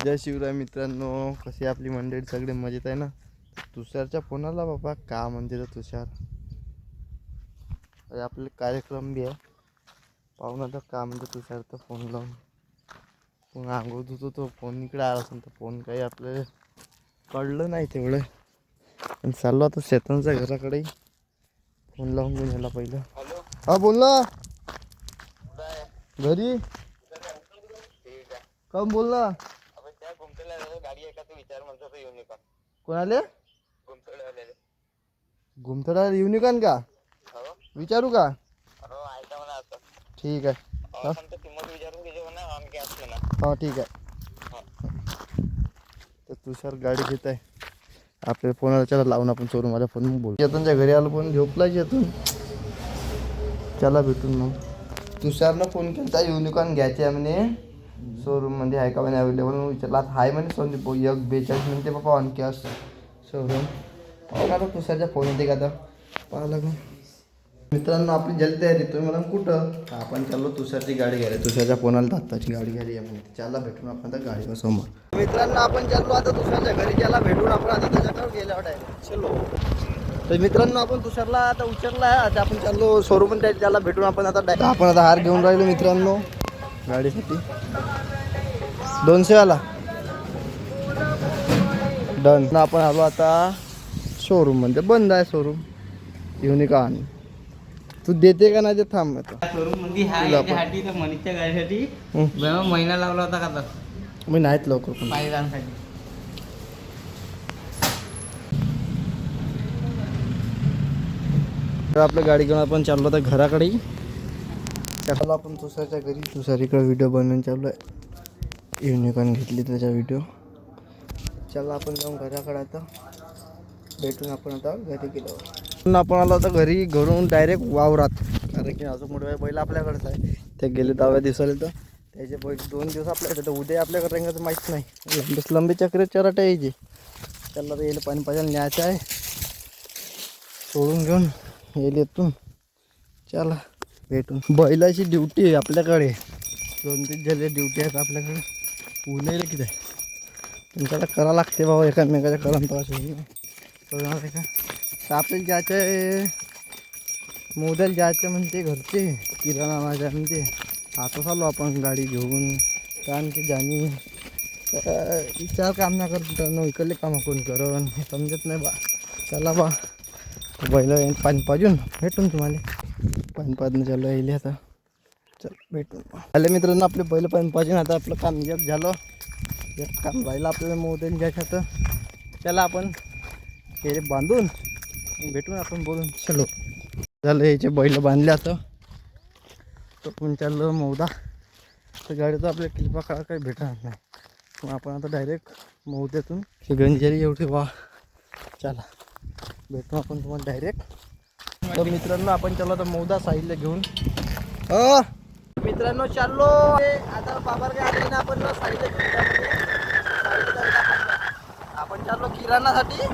जय शिवराय मित्रांनो, कशी आपली मंडळी सगळे मजेत आहे ना. तुषारच्या फोनाला बाबा का म्हणते तर तुषार अरे आपले कार्यक्रम बी आहे पाहून आता का म्हणते तुषार तर फोन लावून मग आंघोळ धुतो तो फोन इकडे आला असेल तर फोन काही आपल्याला कळलं नाही तेवढं. आणि चाललो आता शेतांच्या घराकडे फोन लावून घेऊन यायला पहिलं. हा बोल ना घरी कम बोल ना. कोणाले घुमथडा युनिकॉर्न का विचारू का? ठीक आहे हा ठीक आहे. तर तुषार गाडी घेत आहे आपल्या फोनाला. चला लावून आपण शोरूम माझ्या फोन बोल. चेतनच्या घरी आलो पण झोपला चेतन. चला भेटून मग. तुषारनं फोन केला युनिकॉर्न घ्यायचे आहे म्हणे शोरूम मध्ये आहे का म्हणे अवेलेबल. विचारला आहे म्हणे संदीप 142 म्हणते बाबा ऑन कॅश शोरूम. पाहू आता तुषारच्या फोन येते का आता पाहा लागून. मित्रांनो आपली जल्दी तयारी तुम्ही मला कुठं आपण चाललो तुषारची गाडी घ्यायला. तुषारच्या फोनाला दत्ताची गाडी घ्यायला या म्हणते. त्याला भेटून आपण आता गाडीवर समोर. मित्रांनो आपण चाललो आता तुषारच्या घरी. त्याला भेटून आपण आता त्याच्याकडे गेल्यावर आहे चलो. तर मित्रांनो आपण तुषारला आता उचलला आहे. आता आपण चाललो शोरूम त्याला भेटून आपण आता आपण आता हार घेऊन राहिलो मित्रांनो गाडीसाठी 200 वाला डन. आपण आलो आता शोरूम म्हणजे बंद आहे शोरूम युनिकॉर्न. तू देते का नाही ते थांब आता शोरूम मध्ये ह्यासाठी तर मनीषच्या गाडीसाठी महिना लावला होता का तर मी नाहीत लवकर पण पायदानसाठी. तर आपल्या गाडी घेऊन आपण चाललो आता घराकडे. त्याला आपण तुषारच्या घरी. तुषार इकडे व्हिडिओ बनवून चालू आहे. युनिकॉर्न घेतली त्याचा व्हिडिओ. चला आपण जाऊन घराकडे आता भेटून आपण आता घरी गेलो. आपण आलो आता घरी. घरून डायरेक्ट वावरात कारण की अजून मोठे बैल आपल्याकडेच आहे. ते गेले 10व्या दिवसाला तर त्याचे बैल 2 दिवस आपल्याकडे तर उद्या आपल्याकडे रांगाचं माहीत नाही. लंबे चक्र चराटे यायचे. त्याला तर येईल पाणी पाजायला न्यायचं आहे. सोडून घेऊन येईल येतून. चला भेटून. बैलाची ड्युटी आहे आपल्याकडे. 2-3 झाले ड्युटी आहेत आपल्याकडे. ऊन येईल किती पण त्याला करा लागते बाबा. एकामेकाच्या करंत आहे का. तर आपल्याला ज्याचं आहे मोद्याला जायचं म्हणते घरचे किराणा माझ्या म्हणते. आता चालू आपण गाडी घेऊन. कारण की जाणी विचार काम नाही करत न इकडले कामं कोण करण हे समजत नाही बा. चला बा बैल पाणी पाजून भेटून तुम्हाला. पाणी पाजून चालू येईल आता. चल भेटून आले मित्रांनो आपले बैल पाणी पाजून. आता आपलं काम एक झालं. एक काम राहिलं आपल्याला मोद्याला जायचं तर चला आपण हे बांधून भेटून आपण बोलून. चलो झालं याचे बैल बांधले आता. तो पण चाललं मौदा. तर गाडीचं आपल्या क्लिपा काळा काही भेटणार नाही. मग आपण आता डायरेक्ट मौद्यातून ही गंजेरी एवढी वा. चला भेटू आपण तुम्हाला डायरेक्ट. तर मित्रांनो आपण चाललो आता मौदा साईडला घेऊन. मित्रांनो चाललो आता बाबार काय आले ना आपण साईडला घेऊन. आपण चाललो किराणासाठी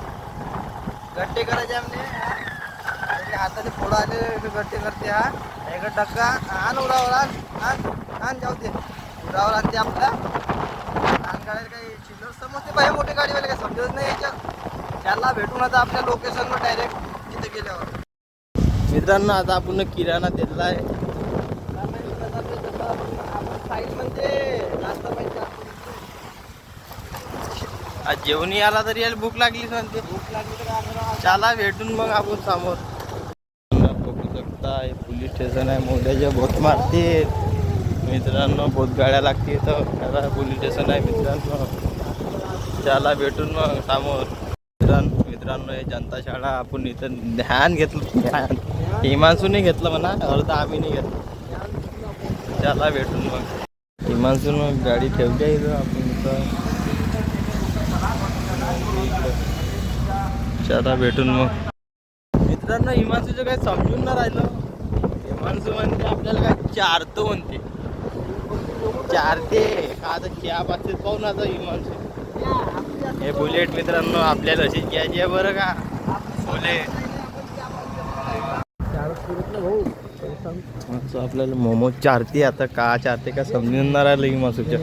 गड्डे करायचे म्हणजे हाताने फोडा आले गड्डे करते. हा एक डक्का आण उरावर आण जाऊ दे उरावर आणते आपल्या. आण काढायला काही चिल्लर समजते पाहिजे. मोठी गाडीवाले काही समजत नाही याच्यात. त्याला भेटून आता आपल्या लोकेशनवर डायरेक्ट तिथे गेल्यावर. मित्रांनो आता आपण किराणा दिलेला आहे. साईड म्हणजे नाश्ता पाहिजे. आज जेवणी आला तरी याला भूक लागली म्हणते. भूक लागली तर चला भेटून मग आपण समोर. बघू शकता हे पोलीस स्टेशन आहे. मोठ्याच्या बोट मारते मित्रांनो. बहुत गाड्या लागते तर पोलीस स्टेशन आहे मित्रांनो. चला भेटून मग समोर. मित्रांनो हे जनता शाळा आपण इथं ध्यान घेतलं. ध्यान हिमांशूने घेतलं म्हणा. अर्धा आम्ही नाही घेतलं. चला भेटून मग. हिमांशून मग गाडी ठेवली आहे इथं आपण इथं. चला भेटून मग. मित्रांनो हिमांशूचं काही समजून नाही राहिलं. हिमांशू म्हणते आपल्याला काय चारतो म्हणते. चारते का आता चहा पाचते पाहून आता हिमांशू. हे बुलेट मित्रांनो आपल्याला अशीच घ्यायची आहे बरं का. बुलेट आपल्याला मोमो चारते. आता का चारते का समजून नाही राहिलं हिमांशूच्या.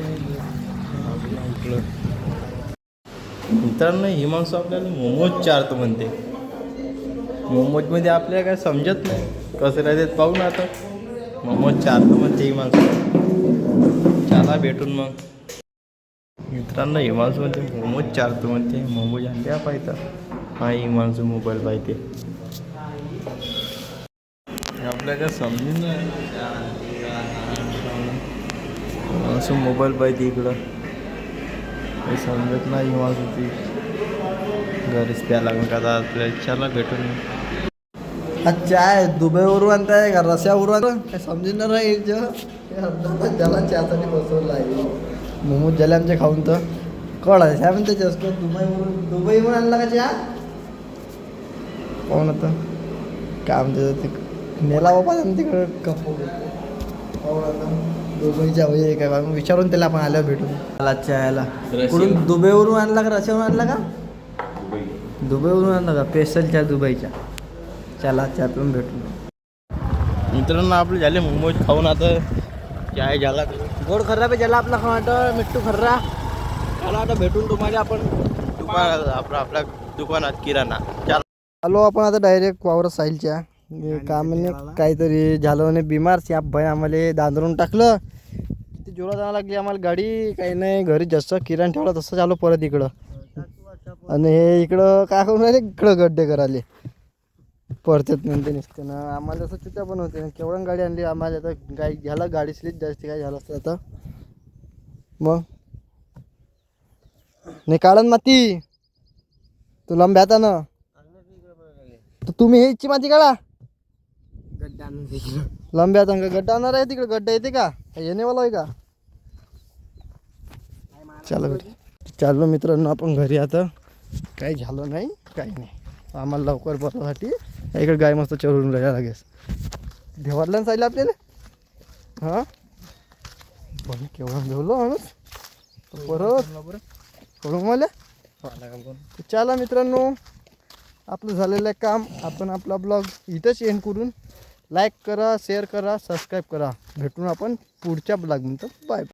आपलं मित्रांनो हिमांशू आपल्याला मोमोज चारतो म्हणते. मोमोजमध्ये आपल्याला काय समजत नाही कसं राहते पाहू ना आता. मोमोज चारतो म्हणते हिमांशू. चला भेटून मग. मित्रांनो हिमांशू म्हणते मोमोज चारतो म्हणते. मोमोज आणल्या पाहिजे. हा हिमांशू मोबाईल पाहिजे. आपल्याला काय समजून नाही. हिमांशू मोबाईल पाहिजे इकडं. काही समजत नाही हिमांशूची. घरीच प्या लागून का आपल्याला. चला भेटून. अच्छा आहे दुबईवरून आणताय का रस्यावरून काय समजणार नाही. त्याला चहासाठी बसवलं आहे. मोमोज झाले आमचे खाऊन तर कळ आहे साहेब म्हणते जास्त दुबईवरून आणला का चहा. पाहून आता काय म्हणते ते नेला बाबा तिकडं कपू. पाहून आता दुबईच्या वय काय विचारून त्याला आपण आल्यावर भेटून. मला चहाला कुठून दुबईवरून आणला का रशियावरून आणला का. दुबईवरून आणला का स्पेशल चहा दुबईच्या. चला चहा पिऊन भेटू. मित्रांनो आपले झाले मोमोज खाऊन. आता चाय झाला गोड खर्रा पे झाला आपला खाऊन. मिट्टू खर्रा. चला आता भेटून तुम्हाला आपण आपल्या दुकानात किराणा. आलो आपण आता डायरेक्ट वावर साईलच्या. कामाने काहीतरी झालं आणि बिमार साप भाई आम्हाला दांदरून टाकलं. किती जोरात जाणं लागली आम्हाला गाडी. काही नाही घरी जसं किराणा ठेवला तसं झालो परत इकडं. आणि हे इकडं काय करून राहिले इकडं गड्डे करायले परतात म्हणते नसते ना. आम्हाला तसं चुत्या पण होते. केवढं गाडी आणली आम्हाला. आता गाडी घ्यायला गाडी स्लीप जास्त काय झालं असतं आता. मग नाही काढन माती तू लांब आता ना. तर तुम्ही हे इच्छी माती काढा. लांब्या आता गड्डा आणणार आहे तिकडे. गड्डा येते का येणेवाला आहे का. चला चाललो मित्रांनो आपण घरी. आता काही झालं नाही काही नाही. आम्हाला लवकर बसासाठी इकडे गाय मस्त चरून राहायला लागेल. देवारला चाललं आपल्याला. हां पण केव्हा घेवलो माणूस परत कळू मला. चला मित्रांनो आपलं झालेलं काम आपण आपला ब्लॉग इथंच एंड करून. लाईक करा शेअर करा सबस्क्राईब करा. भेटून आपण पुढच्या ब्लॉगनंतर. बाय.